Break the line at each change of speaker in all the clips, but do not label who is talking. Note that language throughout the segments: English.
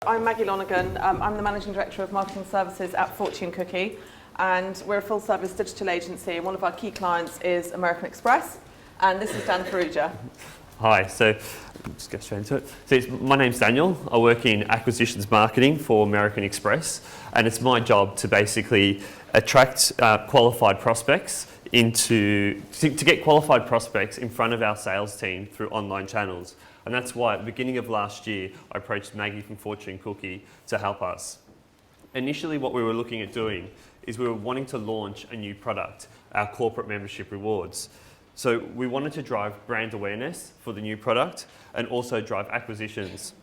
I'm Maggie Lonergan. I'm the Managing Director of Marketing Services at Fortune Cookie, and we're a full-service digital agency, and one of our key clients is American Express, and this is Dan Farrugia.
Hi, so just get straight into it. So my name's Daniel. I work in acquisitions marketing for American Express, and it's my job to basically attract qualified prospects to get qualified prospects in front of our sales team through online channels. And that's why at the beginning of last year, I approached Maggie from Fortune Cookie to help us. Initially, what we were looking at doing is we were wanting to launch a new product, our corporate membership rewards. So we wanted to drive brand awareness for the new product and also drive acquisitions.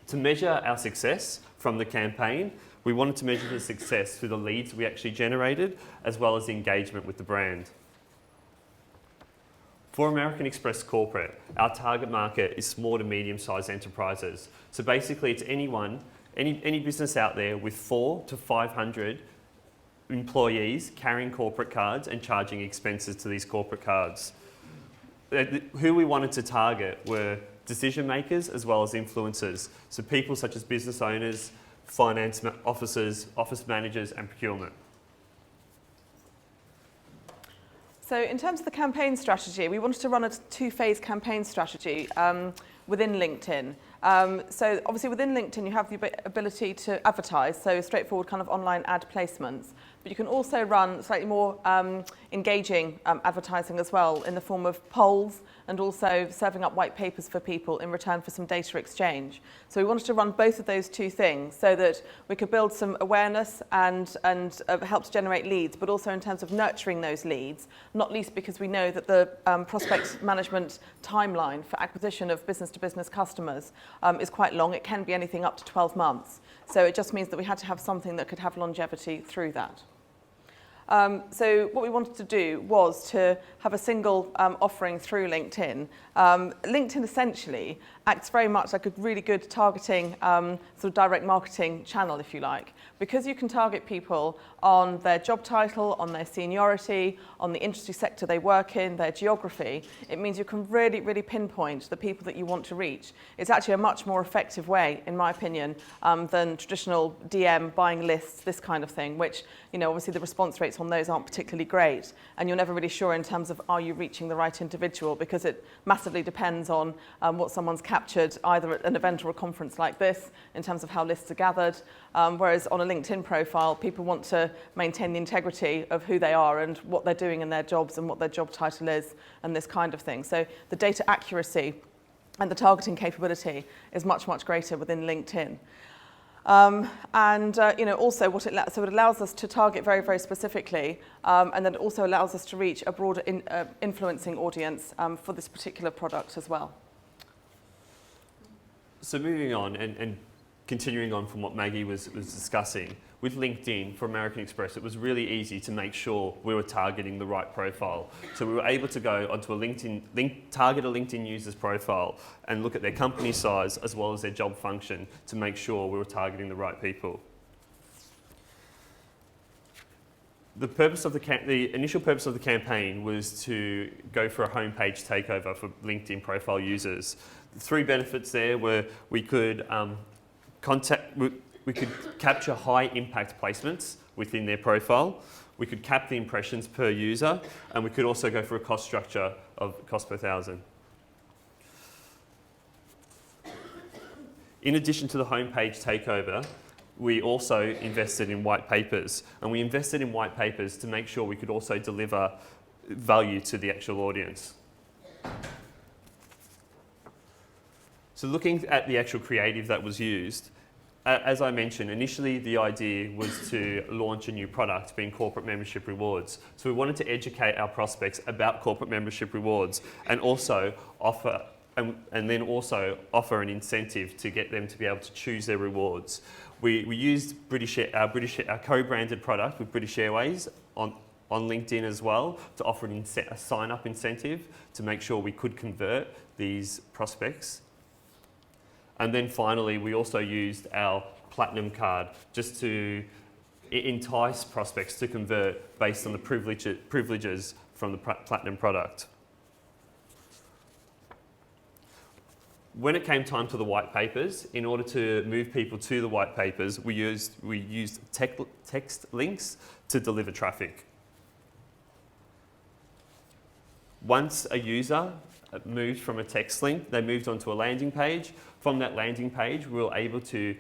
To measure our success from the campaign, we wanted to measure the success through the leads we actually generated, as well as the engagement with the brand. For American Express Corporate, our target market is small to medium-sized enterprises. So basically, it's any business out there with 400 to 500 employees carrying corporate cards and charging expenses to these corporate cards. Who we wanted to target were decision makers as well as influencers. So people such as business owners, finance officers, office managers, and procurement.
So in terms of the campaign strategy, we wanted to run a two-phase campaign strategy within LinkedIn. So obviously within LinkedIn you have the ability to advertise, so straightforward kind of online ad placements, but you can also run slightly more engaging advertising as well in the form of polls and also serving up white papers for people in return for some data exchange. So we wanted to run both of those two things so that we could build some awareness and help to generate leads, but also in terms of nurturing those leads, not least because we know that the prospect management timeline for acquisition of business-to-business customers is quite long. It can be anything up to 12 months. So it just means that we had to have something that could have longevity through that. So what we wanted to do was to have a single offering through LinkedIn. LinkedIn essentially acts very much like a really good targeting sort of direct marketing channel, if you like, because you can target people on their job title, on their seniority, on the industry sector they work in, their geography. It means you can really, really pinpoint the people that you want to reach. It's actually a much more effective way, in my opinion, than traditional DM, buying lists, this kind of thing, which, you know, obviously the response rates on those aren't particularly great, and you're never really sure in terms of are you reaching the right individual, because it massively depends on what someone's captured either at an event or a conference like this in terms of how lists are gathered, whereas on a LinkedIn profile people want to maintain the integrity of who they are and what they're doing in their jobs and what their job title is and this kind of thing. So the data accuracy and the targeting capability is much, much greater within LinkedIn. You know, also so it allows us to target very, very specifically, and then it also allows us to reach a broader influencing audience for this particular product as well.
So moving on and continuing on from what Maggie was discussing, with LinkedIn for American Express, it was really easy to make sure we were targeting the right profile. So we were able to go onto a target a LinkedIn user's profile and look at their company size as well as their job function to make sure we were targeting the right people. The initial purpose of the campaign was to go for a homepage takeover for LinkedIn profile users. The three benefits there were we could capture high impact placements within their profile, we could cap the impressions per user, and we could also go for a cost structure of cost per thousand. In addition to the homepage takeover, we also invested in white papers, and we invested in white papers to make sure we could also deliver value to the actual audience. So looking at the actual creative that was used, as I mentioned, initially the idea was to launch a new product, being corporate membership rewards. So we wanted to educate our prospects about corporate membership rewards and also offer an incentive to get them to be able to choose their rewards. We used our co-branded product with British Airways on LinkedIn as well to offer a sign-up incentive to make sure we could convert these prospects. And then finally, we also used our Platinum card just to entice prospects to convert based on the privileges from the Platinum product. When it came time to the white papers, in order to move people to the white papers, we used text links to deliver traffic. Once a user moved from a text link, they moved onto a landing page. From that landing page, we were able to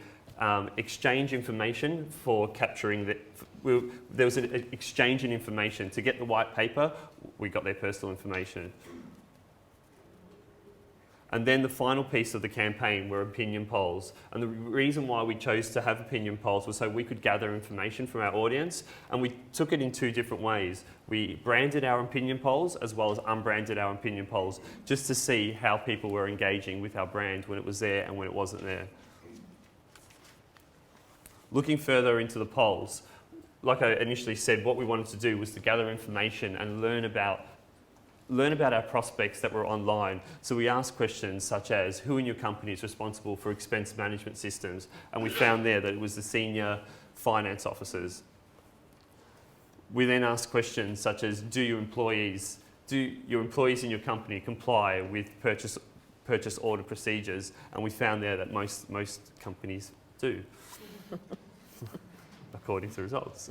exchange information for capturing there was an exchange in information. To get the white paper, we got their personal information. And then the final piece of the campaign were opinion polls. And the reason why we chose to have opinion polls was so we could gather information from our audience, and we took it in two different ways. We branded our opinion polls as well as unbranded our opinion polls, just to see how people were engaging with our brand when it was there and when it wasn't there. Looking further into the polls, like I initially said, what we wanted to do was to gather information and learn about our prospects that were online. So we asked questions such as, who in your company is responsible for expense management systems? And we found there that it was the senior finance officers. We then asked questions such as, do your employees in your company comply with purchase order procedures? And we found there that most companies do, according to the results.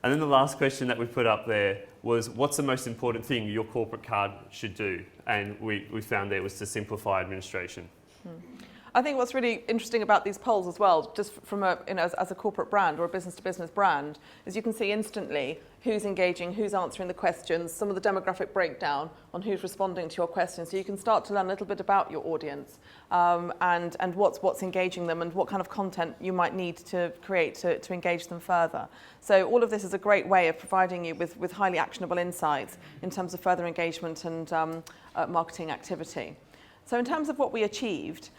And then the last question that we put up there was, what's the most important thing your corporate card should do? And we found there was to simplify administration.
I think what's really interesting about these polls as well, just from as a corporate brand or a business-to-business brand, is you can see instantly who's engaging, who's answering the questions, some of the demographic breakdown on who's responding to your questions. So you can start to learn a little bit about your audience and what's engaging them and what kind of content you might need to create to engage them further. So all of this is a great way of providing you with highly actionable insights in terms of further engagement and marketing activity. So in terms of what we achieved,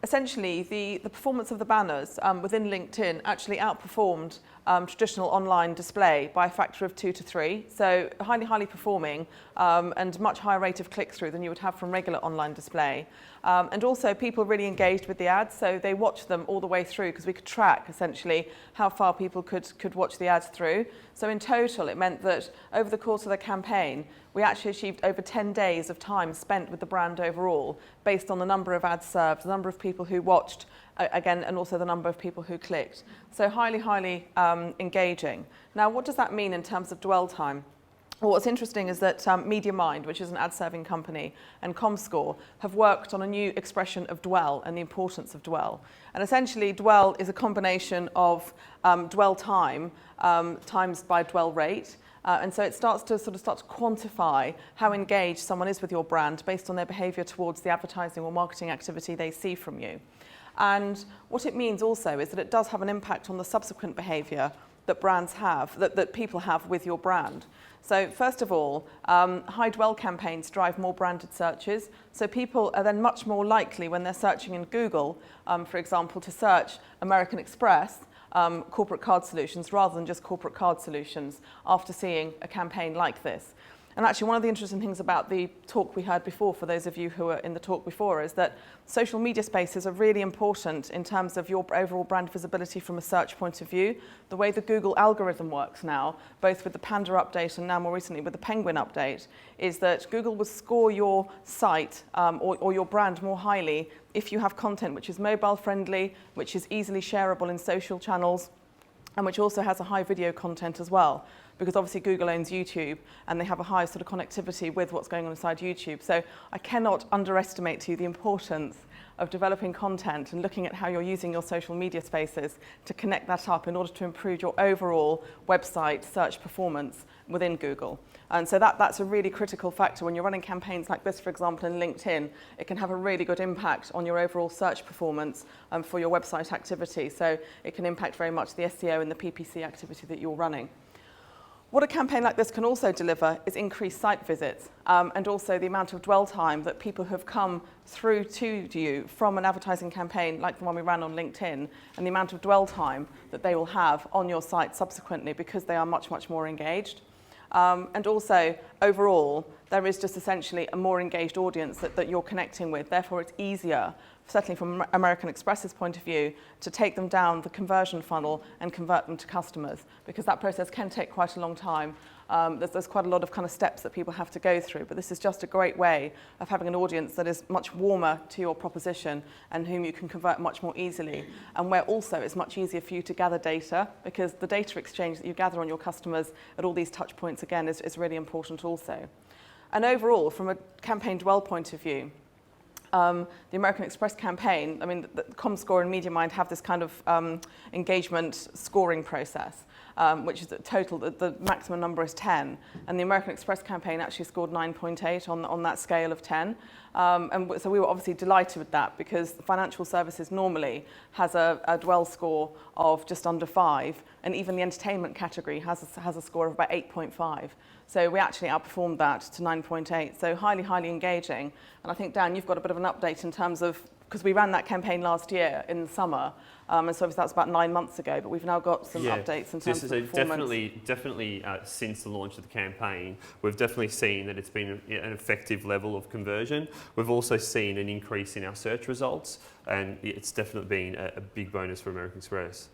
essentially the performance of the banners within LinkedIn actually outperformed traditional online display by a factor of 2 to 3. So highly performing and much higher rate of click-through than you would have from regular online display. And also people really engaged with the ads, so they watched them all the way through because we could track essentially how far people could watch the ads through. So in total, it meant that over the course of the campaign, we actually achieved over 10 days of time spent with the brand overall, based on the number of ads served, the number of people who watched, again, and also the number of people who clicked. So highly engaging. Now, what does that mean in terms of dwell time? Well, what's interesting is that MediaMind, which is an ad-serving company, and ComScore have worked on a new expression of dwell and the importance of dwell. And essentially, dwell is a combination of dwell time times by dwell rate. And so it starts to quantify how engaged someone is with your brand based on their behaviour towards the advertising or marketing activity they see from you. And what it means also is that it does have an impact on the subsequent behaviour that brands have, that people have with your brand. So first of all, high dwell campaigns drive more branded searches. So people are then much more likely when they're searching in Google, for example, to search American Express corporate card solutions rather than just corporate card solutions after seeing a campaign like this. And actually, one of the interesting things about the talk we heard before, for those of you who were in the talk before, is that social media spaces are really important in terms of your overall brand visibility from a search point of view. The way the Google algorithm works now, both with the Panda update and now more recently with the Penguin update, is that Google will score your site or your brand more highly if you have content which is mobile friendly, which is easily shareable in social channels, and which also has a high video content as well. Because obviously Google owns YouTube and they have a high sort of connectivity with what's going on inside YouTube. So I cannot underestimate to you the importance of developing content and looking at how you're using your social media spaces to connect that up in order to improve your overall website search performance within Google. And so that's a really critical factor. When you're running campaigns like this, for example, in LinkedIn, it can have a really good impact on your overall search performance for your website activity. So it can impact very much the SEO and the PPC activity that you're running. What a campaign like this can also deliver is increased site visits and also the amount of dwell time that people have come through to you from an advertising campaign like the one we ran on LinkedIn, and the amount of dwell time that they will have on your site subsequently because they are much more engaged. And also, overall, there is just essentially a more engaged audience that you're connecting with. Therefore, it's easier, certainly from American Express's point of view, to take them down the conversion funnel and convert them to customers, because that process can take quite a long time There's quite a lot of kind of steps that people have to go through, but this is just a great way of having an audience that is much warmer to your proposition and whom you can convert much more easily, and where also it's much easier for you to gather data, because the data exchange that you gather on your customers at all these touch points again is really important also. And overall, from a campaign dwell point of view, the American Express campaign, I mean, the ComScore and MediaMind have this kind of engagement scoring process, which is total, the maximum number is 10. And the American Express campaign actually scored 9.8 on that scale of 10. And so we were obviously delighted with that, because financial services normally has a dwell score of just under 5, and even the entertainment category has a score of about 8.5. So we actually outperformed that to 9.8. So highly, highly engaging. And I think, Dan, you've got a bit of an update in terms of, because we ran that campaign last year in the summer, and so obviously that's about 9 months ago, but we've now got some updates in terms of performance.
Definitely since the launch of the campaign, we've definitely seen that it's been an effective level of conversion. We've also seen an increase in our search results, and it's definitely been a big bonus for American Express.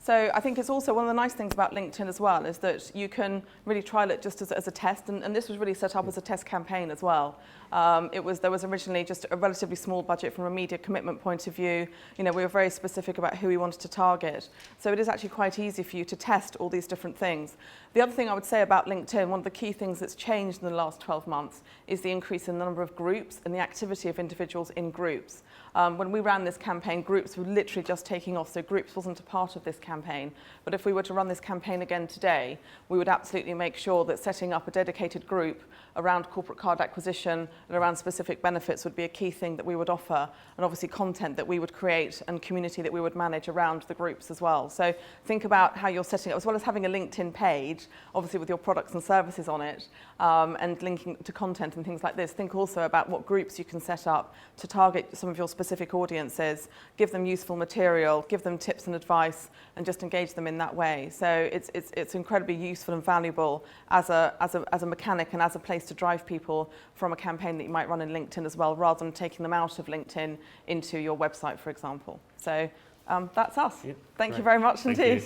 So I think it's also one of the nice things about LinkedIn as well, is that you can really trial it just as a test, and this was really set up as a test campaign as well. There was originally just a relatively small budget from a media commitment point of view. You know, we were very specific about who we wanted to target. So it is actually quite easy for you to test all these different things. The other thing I would say about LinkedIn, one of the key things that's changed in the last 12 months is the increase in the number of groups and the activity of individuals in groups. When we ran this campaign, groups were literally just taking off, so groups wasn't a part of this campaign. But if we were to run this campaign again today, we would absolutely make sure that setting up a dedicated group around corporate card acquisition and around specific benefits would be a key thing that we would offer, and obviously content that we would create and community that we would manage around the groups as well. So think about how you're setting up, as well as having a LinkedIn page, obviously with your products and services on it, and linking to content and things like this. Think also about what groups you can set up to target some of your specific audiences, give them useful material, give them tips and advice, and just engage them in that way. So it's incredibly useful and valuable as a mechanic and as a place to drive people from a campaign that you might run in LinkedIn as well, rather than taking them out of LinkedIn into your website, for example. So that's us. Yep, Thank you very much indeed.